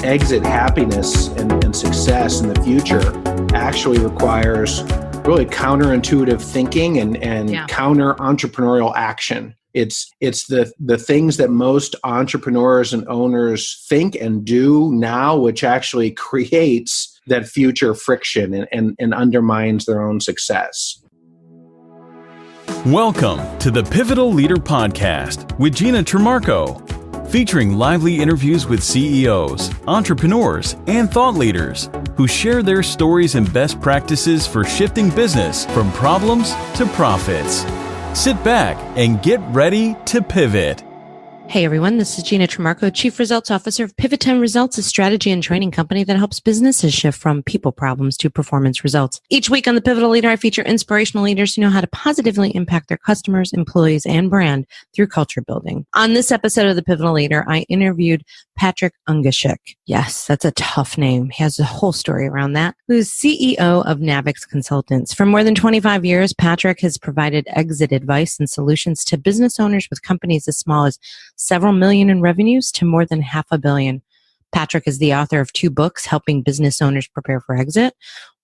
exit happiness and success in the future actually requires really counterintuitive thinking and counter entrepreneurial action. It's the things that most entrepreneurs and owners think and do now, which actually creates that future friction and undermines their own success. Welcome to the Pivotal Leader Podcast with Gina Trimarco, featuring lively interviews with CEOs, entrepreneurs, and thought leaders who share their stories and best practices for shifting business from problems to profits. Sit back and get ready to pivot. Hey everyone, this is Gina Trimarco, Chief Results Officer of Pivot 10 Results, a strategy and training company that helps businesses shift from people problems to performance results. Each week on The Pivotal Leader, I feature inspirational leaders who know how to positively impact their customers, employees, and brand through culture building. On this episode of The Pivotal Leader, I interviewed Patrick Ungashick. Yes, that's a tough name. He has a whole story around that. Who's CEO of NAVIX Consultants. For more than 25 years, Patrick has provided exit advice and solutions to business owners with companies as small as several million in revenues to more than $500 million. Patrick is the author of 2 books helping business owners prepare for exit.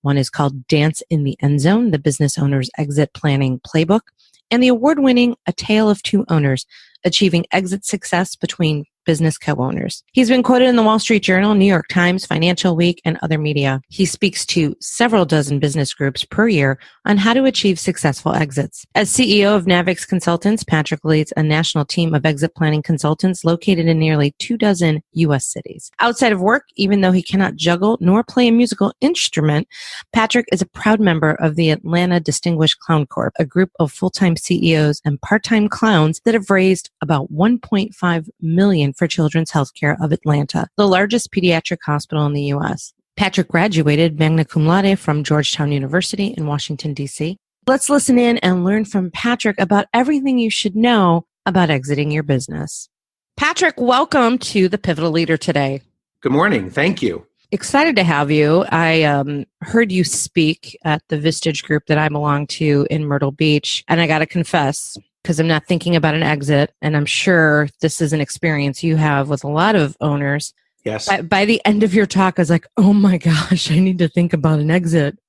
One is called Dance in the End Zone, the Business Owner's Exit Planning Playbook, and the award-winning A Tale of Two Owners, Achieving Exit Success Between Business Co-Owners. He's been quoted in the Wall Street Journal, New York Times, Financial Week, and other media. He speaks to several dozen business groups per year on how to achieve successful exits. As CEO of NAVIX Consultants, Patrick leads a national team of exit planning consultants located in nearly 24 U.S. cities. Outside of work, even though he cannot juggle nor play a musical instrument, Patrick is a proud member of the Atlanta Distinguished Clown Corps, a group of full-time CEOs and part-time clowns that have raised about $1.5 million for Children's Healthcare of Atlanta, the largest pediatric hospital in the U.S. Patrick graduated magna cum laude from Georgetown University in Washington, D.C. Let's listen in and learn from Patrick about everything you should know about exiting your business. Patrick, welcome to the Pivotal Leader today. Good morning. Thank you. Excited to have you. I heard you speak at the Vistage group that I belong to in Myrtle Beach, and I got to confess, because I'm not thinking about an exit, and I'm sure this is an experience you have with a lot of owners. Yes. By the end of your talk, I was like, oh my gosh, I need to think about an exit.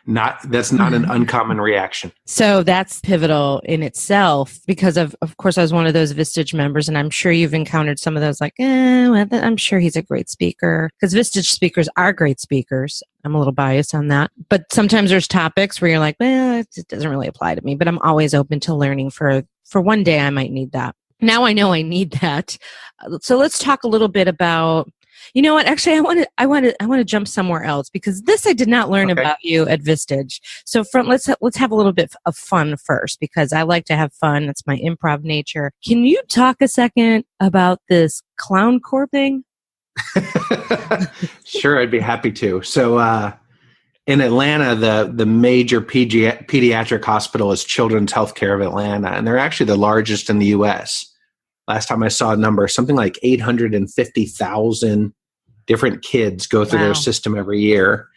That's not an uncommon reaction. So that's pivotal in itself because of course, I was one of those Vistage members, and I'm sure you've encountered some of those like, well, I'm sure he's a great speaker, because Vistage speakers are great speakers. I'm a little biased on that. But sometimes there's topics where you're like, well, it doesn't really apply to me, but I'm always open to learning for one day I might need that. Now I know I need that. So let's talk a little bit about, you know what? Actually, I want to jump somewhere else, because this I did not learn about you at Vistage. So let's have a little bit of fun first, because I like to have fun. That's my improv nature. Can you talk a second about this clown corps thing? Sure, I'd be happy to. So in Atlanta, the major pediatric hospital is Children's Healthcare of Atlanta, and they're actually the largest in the U.S. Last time I saw a number, something like 850,000 different kids go through their system every year.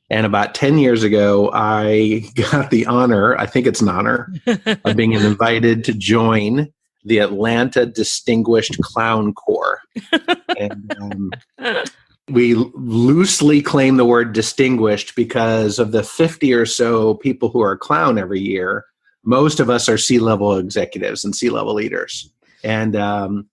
And about 10 years ago, I got the honor, I think it's an honor, of being invited to join the Atlanta Distinguished Clown Corps. And we loosely claim the word distinguished because of the 50 or so people who are clown every year. Most of us are C-level executives and C-level leaders. And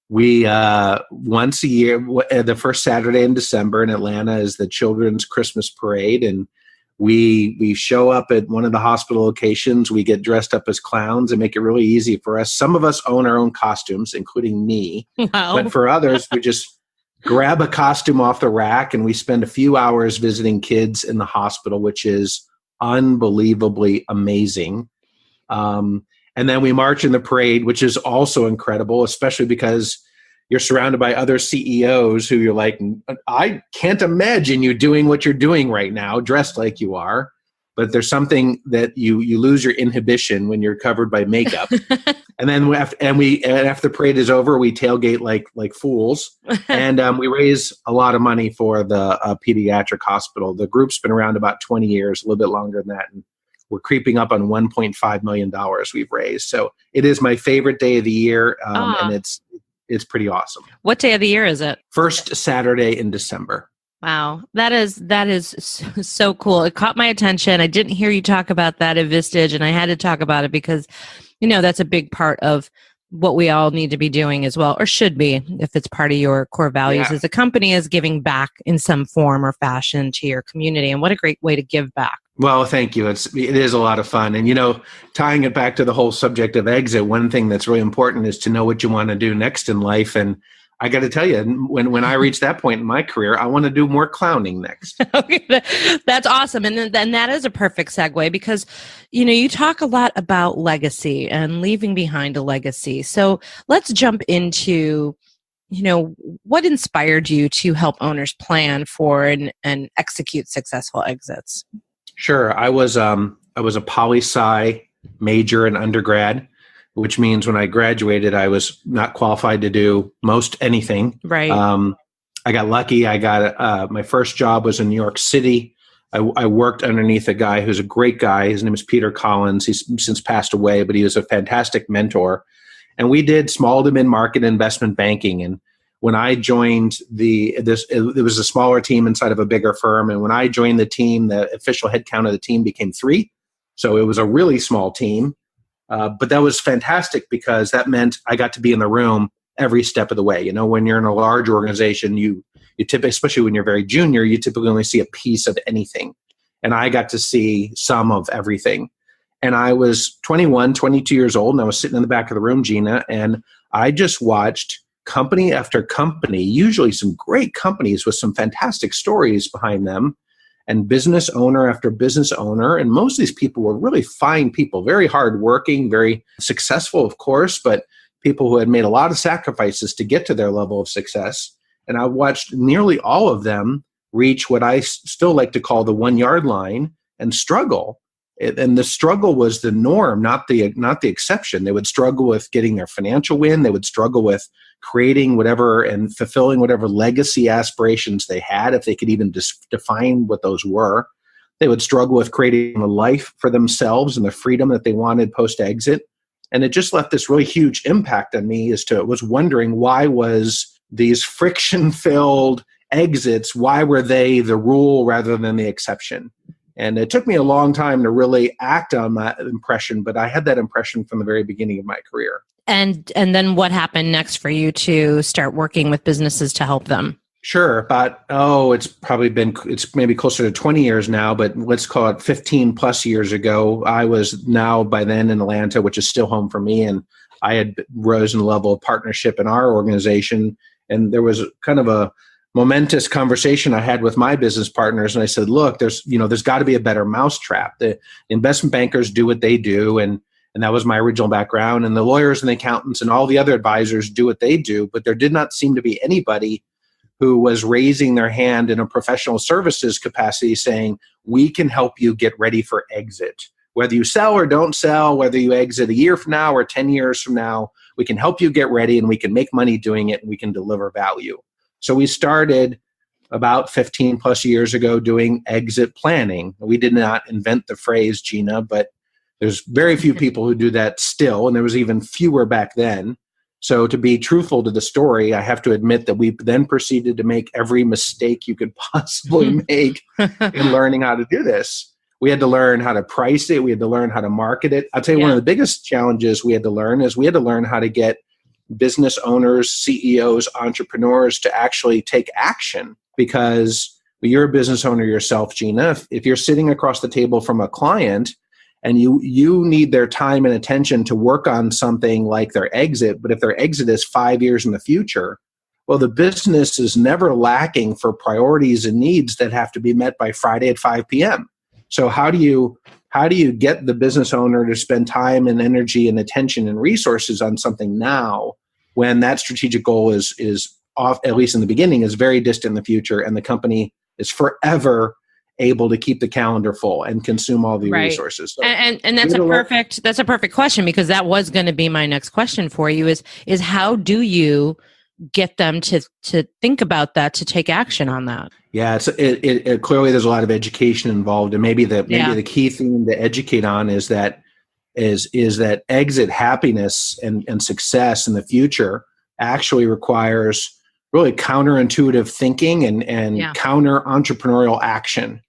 we, once a year, the first Saturday in December in Atlanta is the Children's Christmas Parade. And we show up at one of the hospital locations. We get dressed up as clowns and make it really easy for us. Some of us own our own costumes, including me. Wow. But for others, we just grab a costume off the rack and we spend a few hours visiting kids in the hospital, which is unbelievably amazing. And then we march in the parade, which is also incredible, especially because you're surrounded by other CEOs who you're like, I can't imagine you doing what you're doing right now, dressed like you are. But there's something that you lose your inhibition when you're covered by makeup. And then after the parade is over, we tailgate like fools. And we raise a lot of money for the pediatric hospital. The group's been around about 20 years, a little bit longer than that. And we're creeping up on $1.5 million we've raised. So it is my favorite day of the year. And it's pretty awesome. What day of the year is it? First Saturday in December. Wow. That is so cool. It caught my attention. I didn't hear you talk about that at Vistage, and I had to talk about it because, that's a big part of what we all need to be doing as well, or should be, if it's part of your core values as a company, is giving back in some form or fashion to your community. And what a great way to give back. Well, thank you. It is a lot of fun. And, tying it back to the whole subject of exit, one thing that's really important is to know what you want to do next in life. And I got to tell you, when I reach that point in my career, I want to do more clowning next. Okay, that's awesome. And then that is a perfect segue because, you talk a lot about legacy and leaving behind a legacy. So let's jump into, what inspired you to help owners plan for and execute successful exits? Sure. I was a poli-sci major in undergrad, which means when I graduated, I was not qualified to do most anything. Right. I got lucky. I got my first job was in New York City. I worked underneath a guy who's a great guy. His name is Peter Collins. He's since passed away, but he was a fantastic mentor. And we did small to mid-market investment banking. And when I joined it was a smaller team inside of a bigger firm. And when I joined the team, the official headcount of the team became 3. So it was a really small team. But that was fantastic because that meant I got to be in the room every step of the way. When you're in a large organization, you typically, especially when you're very junior, you typically only see a piece of anything. And I got to see some of everything. And I was 21, 22 years old, and I was sitting in the back of the room, Gina, and I just watched company after company, usually some great companies with some fantastic stories behind them, and business owner after business owner. And most of these people were really fine people, very hardworking, very successful, of course, but people who had made a lot of sacrifices to get to their level of success. And I watched nearly all of them reach what I still like to call the 1-yard line and struggle. And the struggle was the norm, not the exception. They would struggle with getting their financial win. They would struggle with creating whatever and fulfilling whatever legacy aspirations they had, if they could even define what those were. They would struggle with creating a life for themselves and the freedom that they wanted post-exit. And it just left this really huge impact on me was wondering, why was these friction-filled exits, why were they the rule rather than the exception? And it took me a long time to really act on that impression, but I had that impression from the very beginning of my career. And then what happened next for you to start working with businesses to help them? Sure. It's maybe closer to 20 years now, but let's call it 15 plus years ago. I was now by then in Atlanta, which is still home for me. And I had rose in the level of partnership in our organization. And there was kind of a momentous conversation I had with my business partners. And I said, look, there's got to be a better mousetrap. The investment bankers do what they do. And that was my original background. And the lawyers and the accountants and all the other advisors do what they do. But there did not seem to be anybody who was raising their hand in a professional services capacity saying, we can help you get ready for exit. Whether you sell or don't sell, whether you exit a year from now or 10 years from now, we can help you get ready and we can make money doing it and we can deliver value. So we started about 15 plus years ago doing exit planning. We did not invent the phrase, Gina, but there's very few people who do that still, and there was even fewer back then. So to be truthful to the story, I have to admit that we then proceeded to make every mistake you could possibly make in learning how to do this. We had to learn how to price it. We had to learn how to market it. I'll tell you, one of the biggest challenges we had to learn is we had to learn how to get business owners, CEOs, entrepreneurs to actually take action. Because you're a business owner yourself, Gina. If you're sitting across the table from a client and you need their time and attention to work on something like their exit, but if their exit is 5 years in the future, well, the business is never lacking for priorities and needs that have to be met by Friday at 5 p.m. So how do you get the business owner to spend time and energy and attention and resources on something now when that strategic goal is off, at least in the beginning, is very distant in the future, and the company is forever able to keep the calendar full and consume all the resources. So and that's a perfect question, because that was going to be my next question for you is how do you get them to think about that, to take action on that? Yeah, it clearly there's a lot of education involved, and maybe the key thing to educate on is that exit happiness and success in the future actually requires really counterintuitive thinking and counter entrepreneurial action.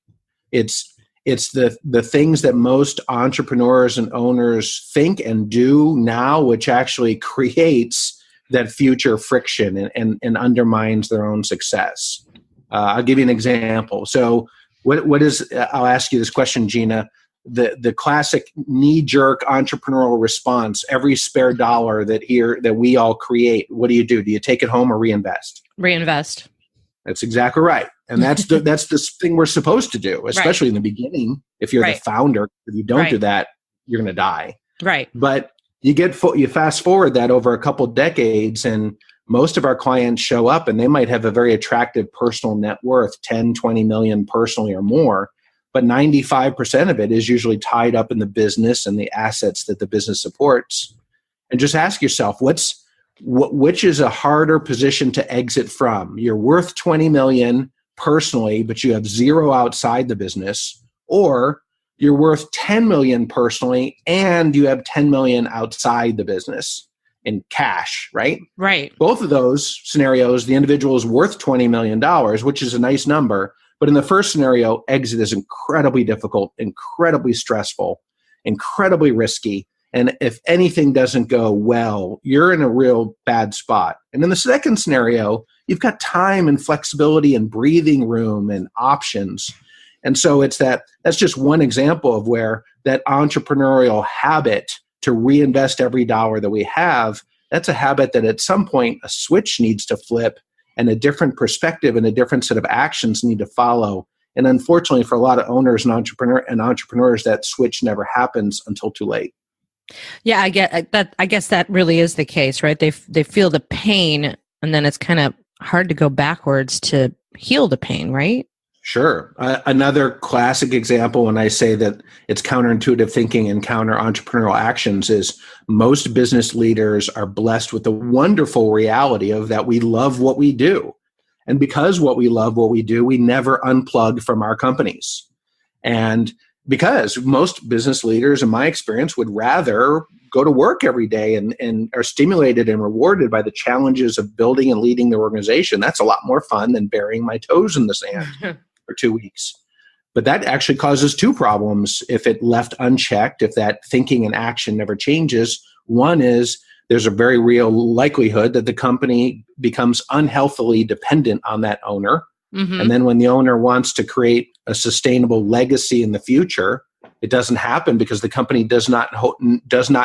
It's the things that most entrepreneurs and owners think and do now, which actually creates that future friction and undermines their own success. I'll give you an example. So what is, I'll ask you this question, Gina, the classic knee-jerk entrepreneurial response, every spare dollar that we all create, what do? Do you take it home or reinvest? Reinvest. That's exactly right. And that's the thing we're supposed to do, especially in the beginning. If you're the founder, if you don't do that, you're going to die. Right. But you fast forward that over a couple decades, and most of our clients show up and they might have a very attractive personal net worth, 10, 20 million personally or more, but 95% of it is usually tied up in the business and the assets that the business supports. And just ask yourself, which is a harder position to exit from? You're worth 20 million personally, but you have zero outside the business, or you're worth 10 million personally and you have 10 million outside the business in cash, right? Right. Both of those scenarios, the individual is worth $20 million, which is a nice number. But in the first scenario, exit is incredibly difficult, incredibly stressful, incredibly risky. And if anything doesn't go well, you're in a real bad spot. And in the second scenario, you've got time and flexibility and breathing room and options. And so that's just one example of where that entrepreneurial habit to reinvest every dollar that we have, that's a habit that at some point a switch needs to flip and a different perspective and a different set of actions need to follow. And unfortunately, for a lot of owners and entrepreneurs, that switch never happens until too late. Yeah, I get that. I guess that really is the case, right? They feel the pain, and then it's kind of hard to go backwards to heal the pain, right? Sure. Another classic example when I say that it's counterintuitive thinking and counter entrepreneurial actions is most business leaders are blessed with the wonderful reality of that we love what we do. And because we love what we do, we never unplug from our companies. And because most business leaders, in my experience, would rather go to work every day and are stimulated and rewarded by the challenges of building and leading their organization. That's a lot more fun than burying my toes in the sand for 2 weeks. But that actually causes two problems if it left unchecked, if that thinking and action never changes. One is there's a very real likelihood that the company becomes unhealthily dependent on that owner. Mm-hmm. And then when the owner wants to create a sustainable legacy in the future, it doesn't happen because the company does not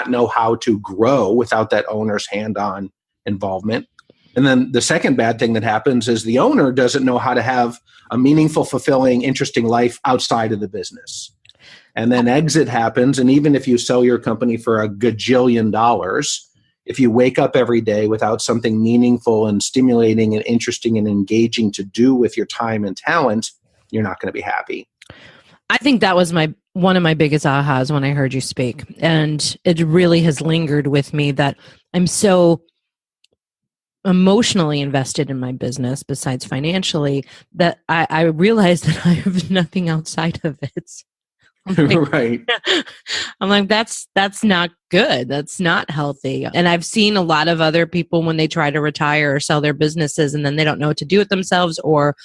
know how to grow without that owner's hand-on involvement. And then the second bad thing that happens is the owner doesn't know how to have a meaningful, fulfilling, interesting life outside of the business. And then exit happens. And even if you sell your company for $1 gajillion, if you wake up every day without something meaningful and stimulating and interesting and engaging to do with your time and talent, you're not going to be happy. I think that was one of my biggest ahas when I heard you speak. And it really has lingered with me that I'm so emotionally invested in my business besides financially that I realized that I have nothing outside of it. Right. I'm like, that's not good. That's not healthy. And I've seen a lot of other people when they try to retire or sell their businesses and then they don't know what to do with themselves, or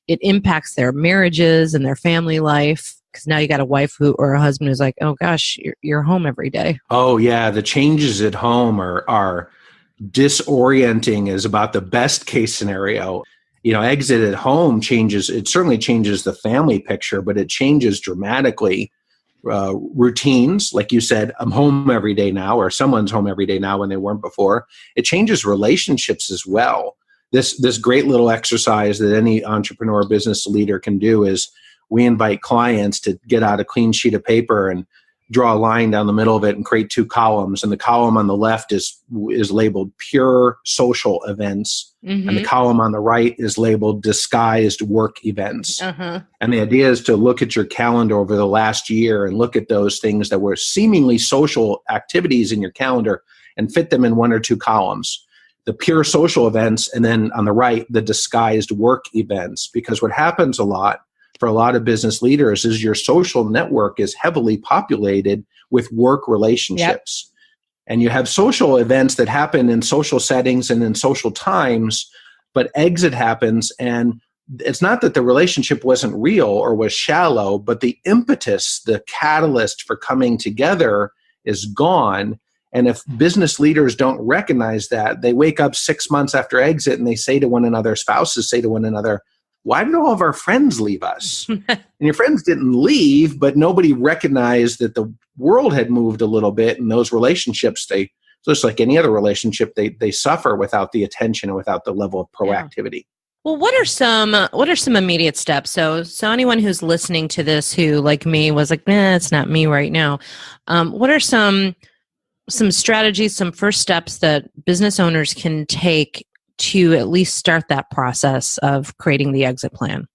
it impacts their marriages and their family life. Because now you got a wife or a husband who's like, oh gosh, you're home every day. Oh yeah. The changes at home are disorienting is about the best case scenario. Exit at home it certainly changes the family picture, but it changes dramatically routines. Like you said, I'm home every day now, or someone's home every day now when they weren't before. It changes relationships as well. This great little exercise that any entrepreneur business leader can do is we invite clients to get out a clean sheet of paper and draw a line down the middle of it and create two columns. And the column on the left is labeled pure social events. Mm-hmm. And the column on the right is labeled disguised work events. Uh-huh. And the idea is to look at your calendar over the last year and look at those things that were seemingly social activities in your calendar and fit them in one or two columns. The pure social events, and then on the right, the disguised work events. Because what happens a lot for a lot of business leaders is your social network is heavily populated with work relationships. Yep. And you have social events that happen in social settings and in social times, but exit happens, and it's not that the relationship wasn't real or was shallow, but the impetus, the catalyst for coming together is gone. And if business leaders don't recognize that, they wake up 6 months after exit and they say to one another, spouses say to one another, why did all of our friends leave us? And your friends didn't leave, but nobody recognized that the world had moved a little bit, and those relationships, just like any other relationship, they suffer without the attention and without the level of proactivity. Well, what are some immediate steps? So anyone who's listening to this who, like me, was like, it's not me right now. What are some strategies, some first steps that business owners can take to at least start that process of creating the exit plan?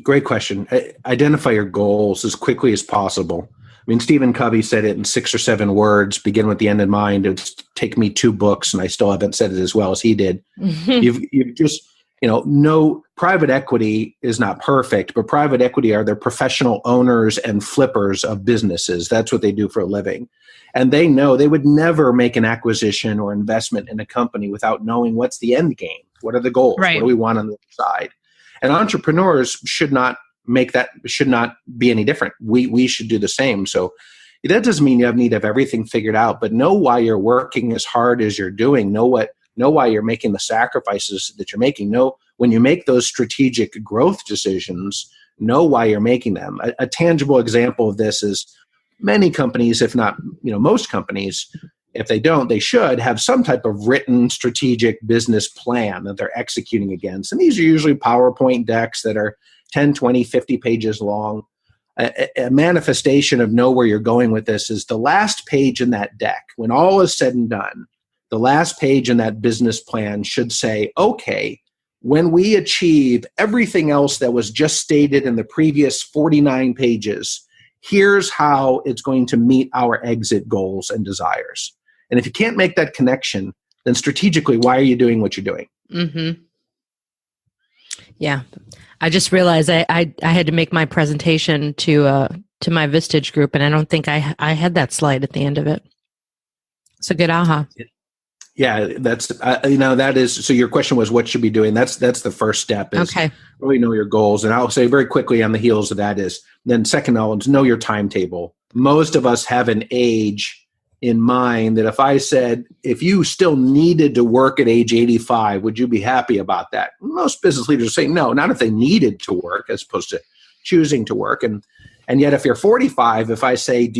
Great question. Identify your goals as quickly as possible. I mean, Stephen Covey said it in 6 or 7 words, begin with the end in mind. It's take me 2 books, and I still haven't said it as well as he did. You've just, no, private equity is not perfect, but private equity are the professional owners and flippers of businesses. That's what they do for a living. And they know they would never make an acquisition or investment in a company without knowing what's the end game. What are the goals? Right. What do we want on the side? And entrepreneurs should not be any different. We should do the same. So that doesn't mean you need to have everything figured out, but know why you're working as hard as you're doing. Know why you're making the sacrifices that you're making. Know when you make those strategic growth decisions, know why you're making them. A tangible example of this is many companies, if not most companies, if they don't, they should have some type of written strategic business plan that they're executing against. And these are usually PowerPoint decks that are 10, 20, 50 pages long. A manifestation of know where you're going with this is the last page in that deck. When all is said and done, the last page in that business plan should say, okay, when we achieve everything else that was just stated in the previous 49 pages, here's how it's going to meet our exit goals and desires. And if you can't make that connection, then strategically, why are you doing what you're doing? Mm-hmm. Yeah. I just realized I had to make my presentation to my Vistage group, and I don't think I had that slide at the end of it. It's a good aha. Yeah, that's that is. So your question was, what should be doing? That's the first step. Is okay. Really know your goals, and I'll say very quickly on the heels of that is then second knowledge, know your timetable. Most of us have an age in mind that if I said, if you still needed to work at age 85, would you be happy about that? Most business leaders are saying no, not if they needed to work as opposed to choosing to work. And yet if you're 45, if I say,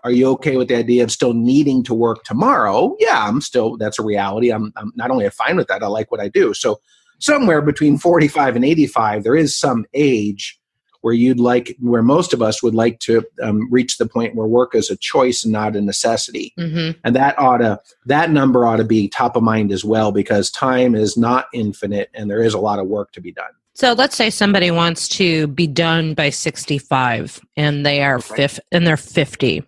are you okay with the idea of still needing to work tomorrow? Yeah, that's a reality. I'm not only fine with that, I like what I do. So somewhere between 45 and 85, there is some age where most of us would like to reach the point where work is a choice and not a necessity. Mm-hmm. And that number ought to be top of mind as well, because time is not infinite and there is a lot of work to be done. So let's say somebody wants to be done by 65 and they're 50.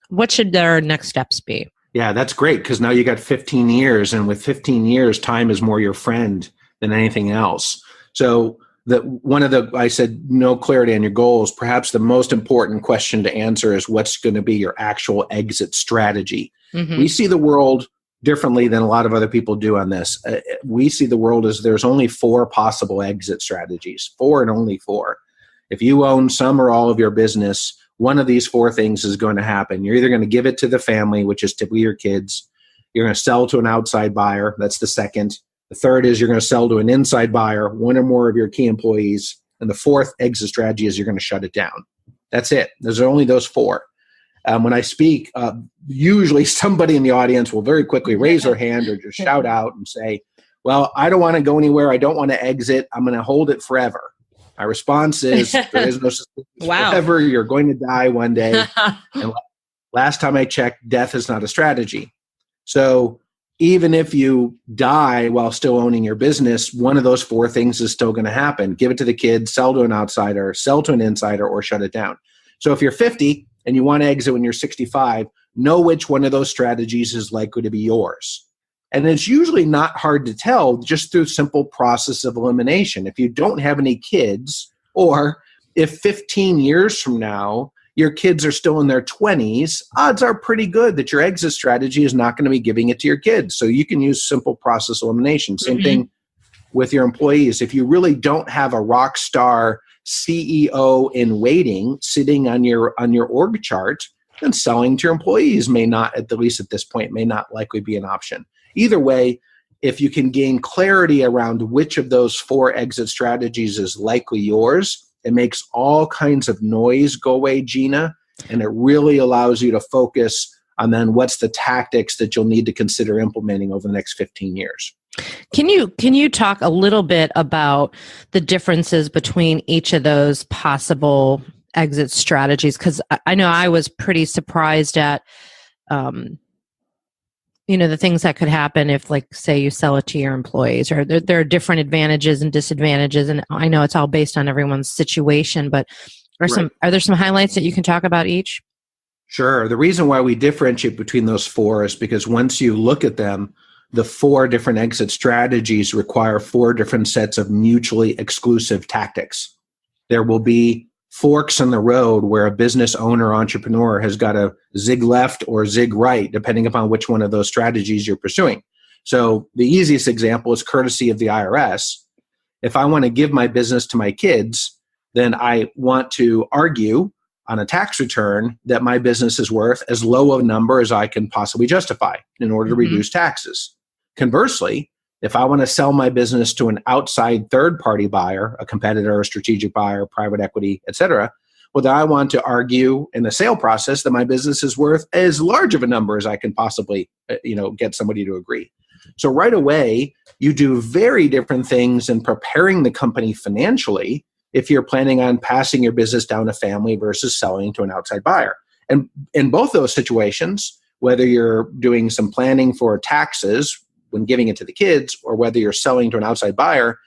What should their next steps be? Yeah, that's great, because now you got 15 years, and with 15 years, time is more your friend than anything else. So I said, no clarity on your goals. Perhaps the most important question to answer is what's going to be your actual exit strategy. Mm-hmm. We see the world differently than a lot of other people do on this. We see the world as there's only 4 possible exit strategies, 4 and only 4. If you own some or all of your business, one of these 4 things is going to happen. You're either going to give it to the family, which is typically your kids. You're going to sell to an outside buyer. That's the second. The third is you're going to sell to an inside buyer, 1 or more of your key employees. And the 4th exit strategy is you're going to shut it down. That's it. There's only those 4. When I speak, usually somebody in the audience will very quickly raise their hand or just shout out and say, well, I don't want to go anywhere. I don't want to exit. I'm going to hold it forever. My response is, there is no forever. You're going to die one day. And last time I checked, death is not a strategy. So even if you die while still owning your business, one of those 4 things is still going to happen. Give it to the kids, sell to an outsider, sell to an insider, or shut it down. So if you're 50 and you want to exit when you're 65, know which one of those strategies is likely to be yours. And it's usually not hard to tell just through simple process of elimination. If you don't have any kids, or if 15 years from now your kids are still in their 20s, odds are pretty good that your exit strategy is not going to be giving it to your kids. So you can use simple process elimination. Same thing with your employees. If you really don't have a rock star CEO in waiting sitting on your org chart, then selling to your employees may not, at least at this point, may not likely be an option. Either way, if you can gain clarity around which of those 4 exit strategies is likely yours, it makes all kinds of noise go away, Gina, and it really allows you to focus on then what's the tactics that you'll need to consider implementing over the next 15 years. Can you talk a little bit about the differences between each of those possible exit strategies? Because I know I was pretty surprised at the things that could happen if, like, say you sell it to your employees, or there are different advantages and disadvantages. And I know it's all based on everyone's situation, but are there some highlights that you can talk about each? Sure. The reason why we differentiate between those 4 is because once you look at them, the 4 different exit strategies require 4 different sets of mutually exclusive tactics. There will be forks in the road where a business owner or entrepreneur has got to zig left or zig right, depending upon which one of those strategies you're pursuing. So the easiest example is courtesy of the IRS. If I want to give my business to my kids, then I want to argue on a tax return that my business is worth as low a number as I can possibly justify in order to reduce taxes. Conversely, if I want to sell my business to an outside third-party buyer, a competitor, a strategic buyer, private equity, et cetera, well, then I want to argue in the sale process that my business is worth as large of a number as I can possibly, get somebody to agree. So right away, you do very different things in preparing the company financially if you're planning on passing your business down to family versus selling to an outside buyer. And in both those situations, whether you're doing some planning for taxes when giving it to the kids, or whether you're selling to an outside buyer,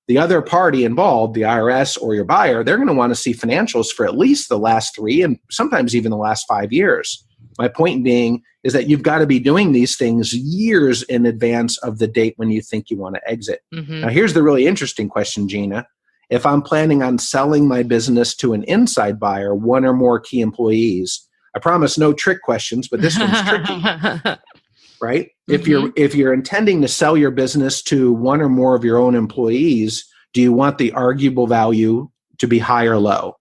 the other party involved, the IRS or your buyer, they're going to want to see financials for at least the last 3 and sometimes even the last 5 years. My point being is that you've got to be doing these things years in advance of the date when you think you want to exit. Now, here's the really interesting question, Gina. If I'm planning on selling my business to an inside buyer, 1 or more key employees, I promise no trick questions, but this one's tricky. Right? If you're intending to sell your business to 1 or more of your own employees, do you want the arguable value to be high or low?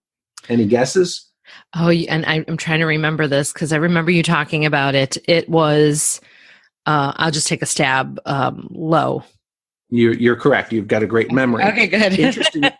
Any guesses? Oh, and I'm trying to remember this because I remember you talking about it. It was, I'll just take a stab, low. You're correct. You've got a great memory. Okay, good.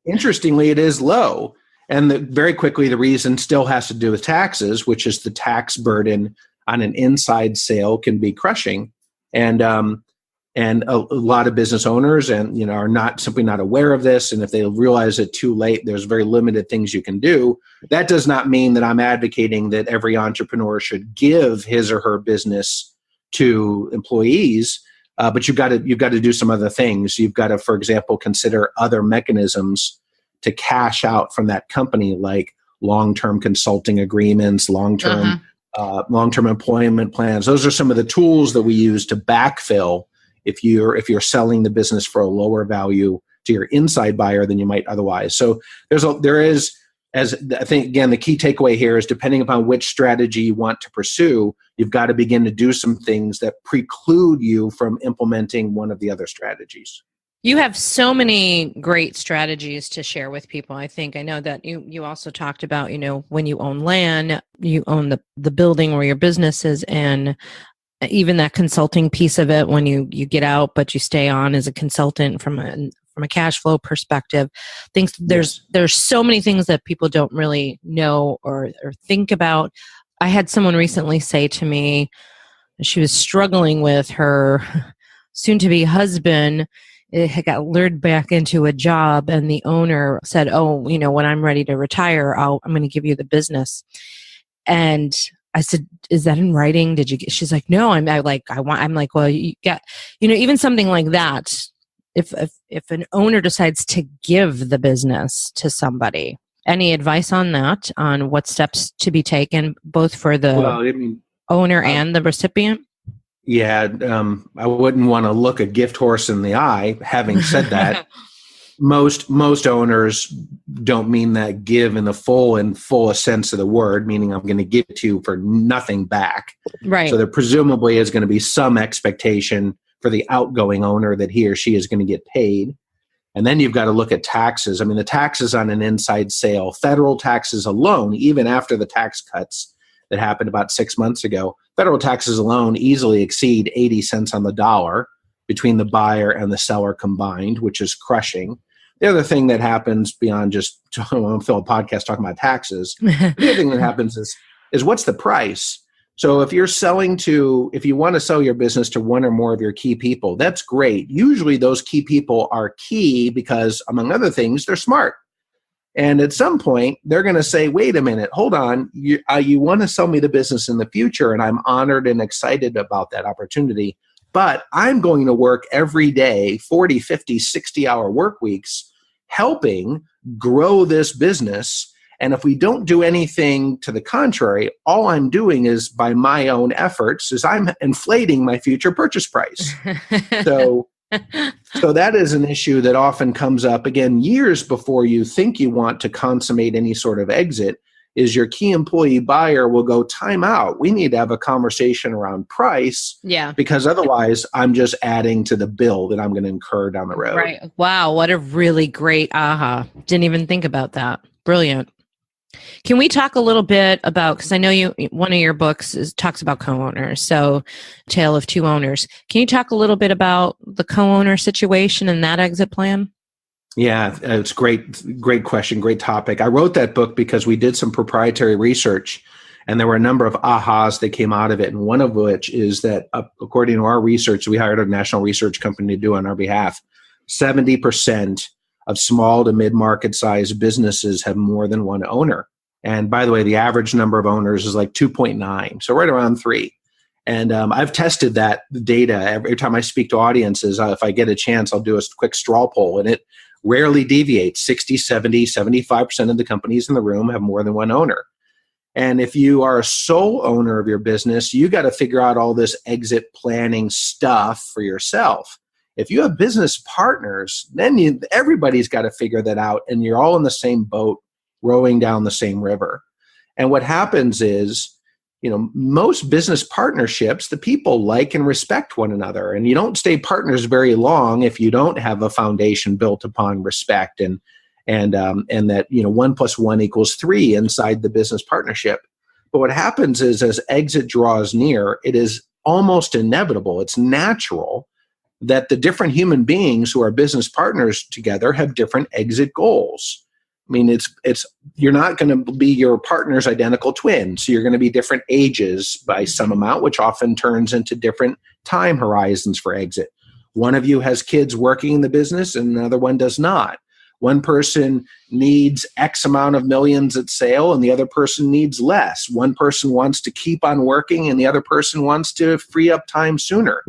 Interestingly, it is low. And very quickly, the reason still has to do with taxes, which is the tax burden on an inside sale can be crushing, and a lot of business owners are not aware of this. And if they realize it too late, there's very limited things you can do. That does not mean that I'm advocating that every entrepreneur should give his or her business to employees, but you've got to do some other things. You've got to, for example, consider other mechanisms to cash out from that company, like long-term consulting agreements, long-term employment plans. Those are some of the tools that we use to backfill if you're selling the business for a lower value to your inside buyer than you might otherwise. So there is, as I think, again, the key takeaway here is depending upon which strategy you want to pursue, you've got to begin to do some things that preclude you from implementing one of the other strategies. You have so many great strategies to share with people. I know that you also talked about, when you own land, you own the building where your business is, and even that consulting piece of it when you get out, but you stay on as a consultant from a cash flow perspective. There's so many things that people don't really know or think about. I had someone recently say to me, she was struggling with her soon-to-be husband. It had got lured back into a job, and the owner said, "Oh, when I'm ready to retire, I'm going to give you the business." And I said, "Is that in writing? Did you get?" She's like, "No." I'm like, "Well, you got, even something like that. If an owner decides to give the business to somebody, any advice on that? On what steps to be taken, both for the owner and the recipient?" Yeah, I wouldn't want to look a gift horse in the eye. Having said that, most owners don't mean that give in the fullest sense of the word, meaning I'm going to give it to you for nothing back. Right. So there presumably is going to be some expectation for the outgoing owner that he or she is going to get paid. And then you've got to look at taxes. I mean, the taxes on an inside sale, federal taxes alone, even after the tax cuts that happened about 6 months ago, federal taxes alone easily exceed 80 cents on the dollar between the buyer and the seller combined, which is crushing. The other thing that happens beyond just, I won't fill a podcast talking about taxes, the other thing that happens is what's the price? So if you want to sell your business to one or more of your key people, that's great. Usually those key people are key because, among other things, they're smart. And at some point, they're going to say, wait a minute, hold on. You want to sell me the business in the future, and I'm honored and excited about that opportunity. But I'm going to work every day, 40, 50, 60-hour work weeks, helping grow this business. And if we don't do anything to the contrary, all I'm doing is, by my own efforts, is I'm inflating my future purchase price. So that is an issue that often comes up, again, years before you think you want to consummate any sort of exit, is your key employee buyer will go, time out. We need to have a conversation around price. Yeah. Because otherwise I'm just adding to the bill that I'm going to incur down the road. Right. Wow. What a really great aha. Didn't even think about that. Brilliant. Can we talk a little bit about, because I know one of your books talks about co-owners, so Tale of Two Owners. Can you talk a little bit about the co-owner situation and that exit plan? Yeah, it's great question, great topic. I wrote that book because we did some proprietary research, and there were a number of ahas that came out of it, and one of which is that, according to our research, we hired a national research company to do on our behalf, 70% of small to mid-market size businesses have more than one owner. And by the way, the average number of owners is like 2.9, so right around 3. And I've tested that data. Every time I speak to audiences, if I get a chance, I'll do a quick straw poll, and it rarely deviates. 60, 70, 75% of the companies in the room have more than one owner. And if you are a sole owner of your business, you got to figure out all this exit planning stuff for yourself. If you have business partners, then everybody's got to figure that out, and you're all in the same boat, rowing down the same river. And what happens is, most business partnerships, the people like and respect one another, and you don't stay partners very long if you don't have a foundation built upon respect and that 1 + 1 = 3 inside the business partnership. But what happens is, as exit draws near, it is almost inevitable. It's natural that the different human beings who are business partners together have different exit goals. I mean, you're not going to be your partner's identical twin. So you're going to be different ages by some amount, which often turns into different time horizons for exit. One of you has kids working in the business and another one does not. One person needs X amount of millions at sale and the other person needs less. One person wants to keep on working and the other person wants to free up time sooner.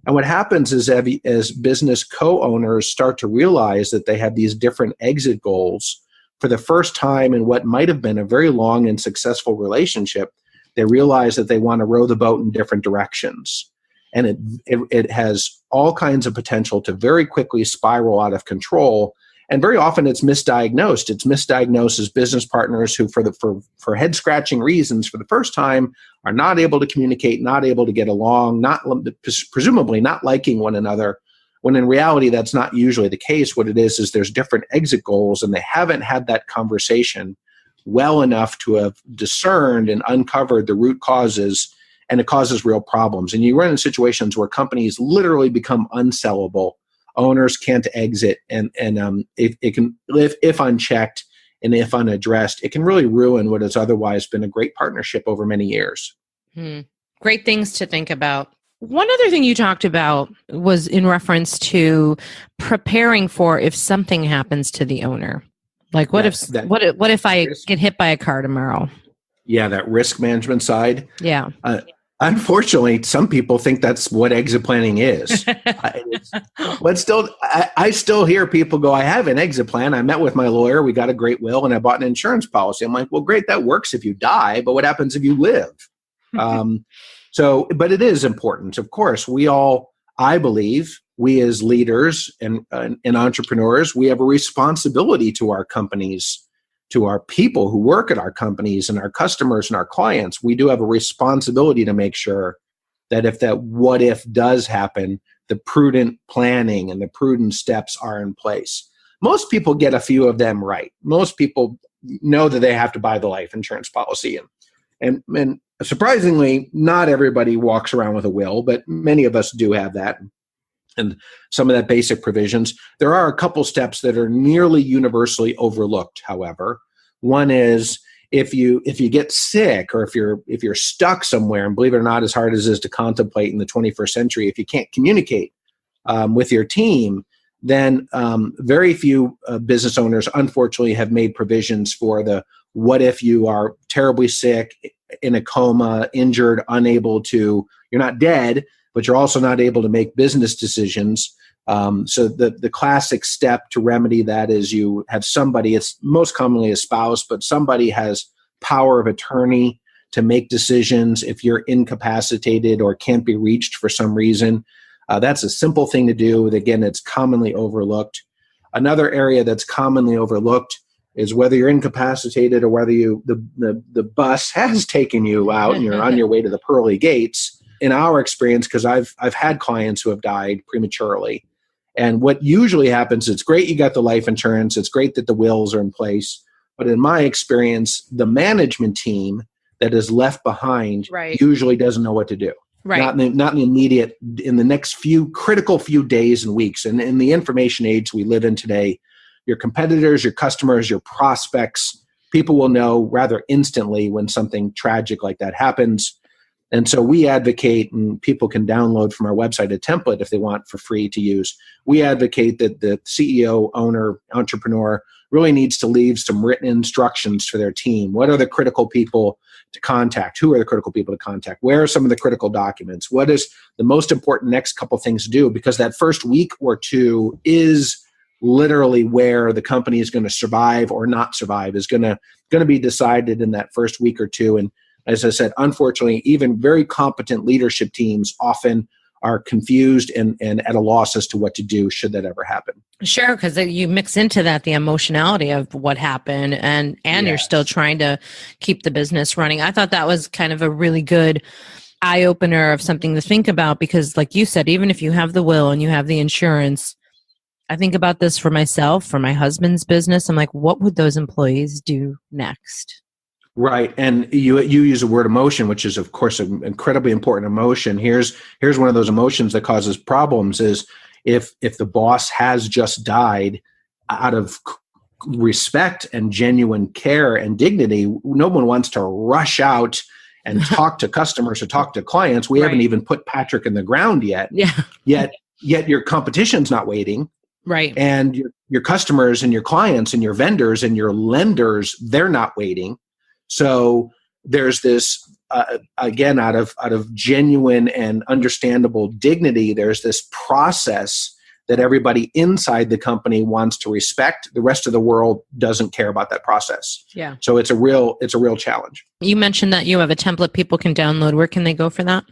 And what happens is, as business co-owners start to realize that they have these different exit goals, for the first time in what might have been a very long and successful relationship, they realize that they want to row the boat in different directions. And it has all kinds of potential to very quickly spiral out of control. And very often it's misdiagnosed. It's misdiagnosed as business partners who, for head-scratching reasons, for the first time, are not able to communicate, not able to get along, presumably not liking one another, when in reality that's not usually the case. What it is there's different exit goals, and they haven't had that conversation well enough to have discerned and uncovered the root causes, and it causes real problems. And you run in situations where companies literally become unsellable. Owners can't exit, and it can, if unchecked and if unaddressed, it can really ruin what has otherwise been a great partnership over many years. Great things to think about. One other thing you talked about was in reference to preparing for if something happens to the owner. Like what if I get hit by a car tomorrow? Yeah, that risk management side. Yeah. Unfortunately, some people think that's what exit planning is. But still, I still hear people go, I have an exit plan. I met with my lawyer. We got a great will and I bought an insurance policy. I'm like, well, great. That works if you die. But what happens if you live? But it is important. Of course, I believe we as leaders and entrepreneurs, we have a responsibility to our companies, to our people who work at our companies and our customers and our clients. We do have a responsibility to make sure that if that what if does happen, the prudent planning and the prudent steps are in place. Most people get a few of them right. Most people know that they have to buy the life insurance policy. And surprisingly, not everybody walks around with a will, but many of us do have that. And some of that basic provisions. There are a couple steps that are nearly universally overlooked, however. One is if you get sick, or if you're stuck somewhere, and believe it or not, as hard as it is to contemplate in the 21st century, if you can't communicate with your team, then very few business owners, unfortunately, have made provisions for the what if you are terribly sick, in a coma, injured, unable to, you're not dead, but you're also not able to make business decisions. So the classic step to remedy that is you have somebody, it's most commonly a spouse, but somebody has power of attorney to make decisions if you're incapacitated or can't be reached for some reason. That's a simple thing to do. Again, it's commonly overlooked. Another area that's commonly overlooked is whether you're incapacitated or whether the bus has taken you out and you're on your way to the pearly gates. In our experience, because I've had clients who have died prematurely, and what usually happens, it's great you got the life insurance, it's great that the wills are in place, but in my experience, the management team that is left behind usually doesn't know what to do. Right. Not in the immediate, in the next critical few days and weeks. And in the information age we live in today, your competitors, your customers, your prospects, people will know rather instantly when something tragic like that happens. And so we advocate, and people can download from our website a template if they want for free to use. We advocate that the CEO, owner, entrepreneur really needs to leave some written instructions for their team. What are the critical people to contact? Who are the critical people to contact? Where are some of the critical documents? What is the most important next couple things to do? Because that first week or two is literally where the company is going to survive or not survive, is going to be decided in that first week or two. And as I said, unfortunately, even very competent leadership teams often are confused and at a loss as to what to do should that ever happen. Sure, because you mix into that the emotionality of what happened, and yes, you're still trying to keep the business running. I thought that was kind of a really good eye-opener of something to think about, because like you said, even if you have the will and you have the insurance, I think about this for myself, for my husband's business. I'm like, what would those employees do next? Right. And you use the word emotion, which is, of course, an incredibly important emotion. Here's one of those emotions that causes problems is if the boss has just died, out of respect and genuine care and dignity, no one wants to rush out and talk to customers or talk to clients. We haven't even put Patrick in the ground yet. Yeah. Yet your competition's not waiting. Right. And your customers and your clients and your vendors and your lenders, they're not waiting. So there's this, again, out of genuine and understandable dignity, there's this process that everybody inside the company wants to respect. The rest of the world doesn't care about that process. Yeah. So it's a real challenge. You mentioned that you have a template people can download. Where can they go for that?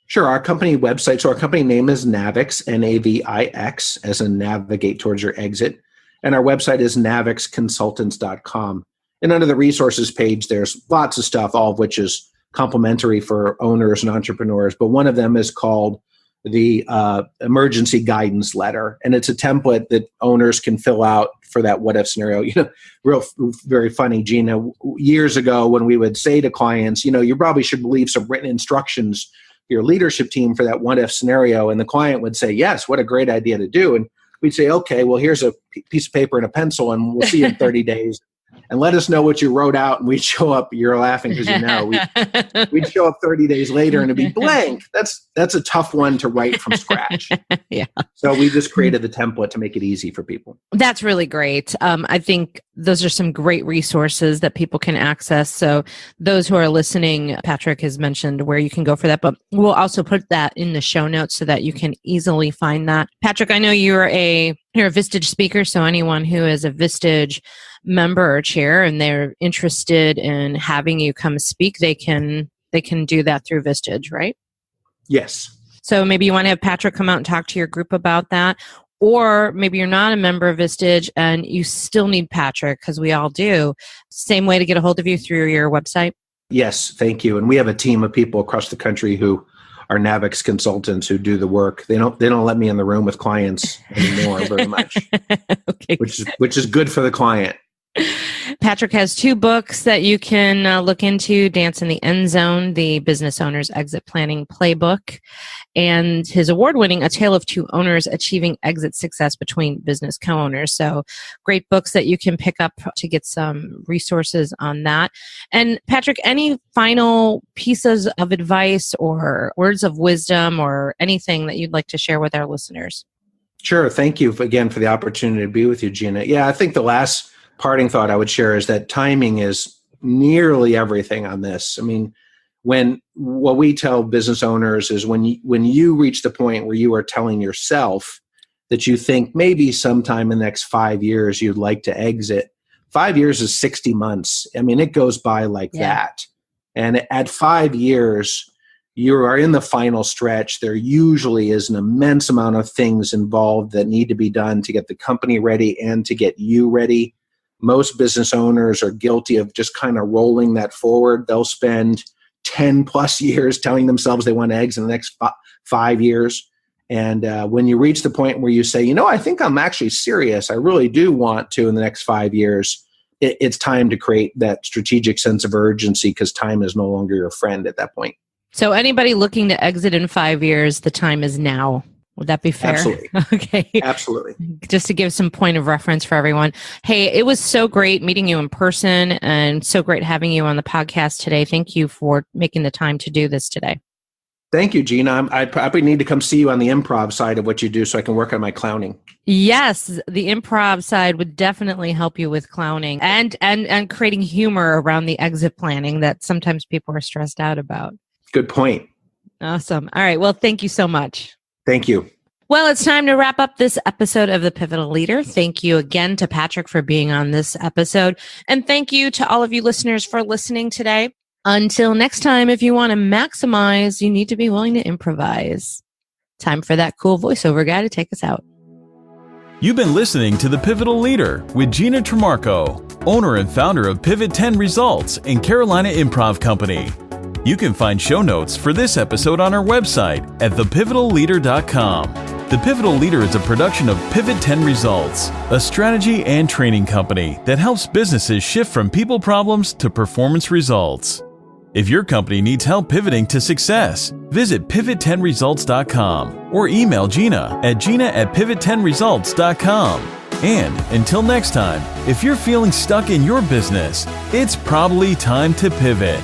Sure. Our company website. So our company name is NAVIX, NAVIX, as in navigate towards your exit. And our website is navixconsultants.com. And under the resources page, there's lots of stuff, all of which is complimentary for owners and entrepreneurs. But one of them is called the emergency guidance letter. And it's a template that owners can fill out for that what if scenario. Very funny, Gina. Years ago, when we would say to clients, you probably should leave some written instructions for your leadership team for that what if scenario. And the client would say, yes, what a great idea to do. And we'd say, okay, well, here's a piece of paper and a pencil, and we'll see you in 30 days. And let us know what you wrote out, and we'd show up. You're laughing because we'd show up 30 days later and it'd be blank. That's a tough one to write from scratch. Yeah. So we just created the template to make it easy for people. That's really great. I think those are some great resources that people can access. So those who are listening, Patrick has mentioned where you can go for that, but we'll also put that in the show notes so that you can easily find that. Patrick, I know you're a Vistage speaker, so anyone who is a Vistage member or chair and they're interested in having you come speak, they can do that through Vistage, right? Yes. So maybe you want to have Patrick come out and talk to your group about that. Or maybe you're not a member of Vistage and you still need Patrick, because we all do. Same way to get a hold of you, through your website? Yes, thank you. And we have a team of people across the country who are NAVIX consultants who do the work. They don't let me in the room with clients anymore very much, Okay. which is good for the client. Patrick has 2 books that you can look into: Dance in the End Zone, the Business Owner's Exit Planning Playbook, and his award-winning A Tale of Two Owners, Achieving Exit Success Between Business Co-Owners. So great books that you can pick up to get some resources on that. And Patrick, any final pieces of advice or words of wisdom or anything that you'd like to share with our listeners? Sure. Thank you again for the opportunity to be with you, Gina. Yeah, I think the last parting thought I would share is that timing is nearly everything on this. I mean, what we tell business owners is when you reach the point where you are telling yourself that you think maybe sometime in the next 5 years you'd like to exit. 5 years is 60 months. I mean, it goes by like that. And at 5 years, you are in the final stretch. There usually is an immense amount of things involved that need to be done to get the company ready and to get you ready. Most business owners are guilty of just kind of rolling that forward. They'll spend 10 plus years telling themselves they want to exit in the next 5 years. And when you reach the point where you say, I think I'm actually serious, I really do want to in the next 5 years, it's time to create that strategic sense of urgency, because time is no longer your friend at that point. So anybody looking to exit in 5 years, the time is now. Would that be fair? Absolutely. Okay. Absolutely. Just to give some point of reference for everyone. Hey, it was so great meeting you in person and so great having you on the podcast today. Thank you for making the time to do this today. Thank you, Gina. I probably need to come see you on the improv side of what you do so I can work on my clowning. Yes, the improv side would definitely help you with clowning and creating humor around the exit planning that sometimes people are stressed out about. Good point. Awesome. All right. Well, thank you so much. Thank you. Well, it's time to wrap up this episode of The Pivotal Leader. Thank you again to Patrick for being on this episode. And thank you to all of you listeners for listening today. Until next time, if you want to maximize, you need to be willing to improvise. Time for that cool voiceover guy to take us out. You've been listening to The Pivotal Leader with Gina Trimarco, owner and founder of Pivot 10 Results and Carolina Improv Company. You can find show notes for this episode on our website at thepivotalleader.com. The Pivotal Leader is a production of Pivot 10 Results, a strategy and training company that helps businesses shift from people problems to performance results. If your company needs help pivoting to success, visit pivot10results.com or email Gina at pivot10results.com. And until next time, if you're feeling stuck in your business, it's probably time to pivot.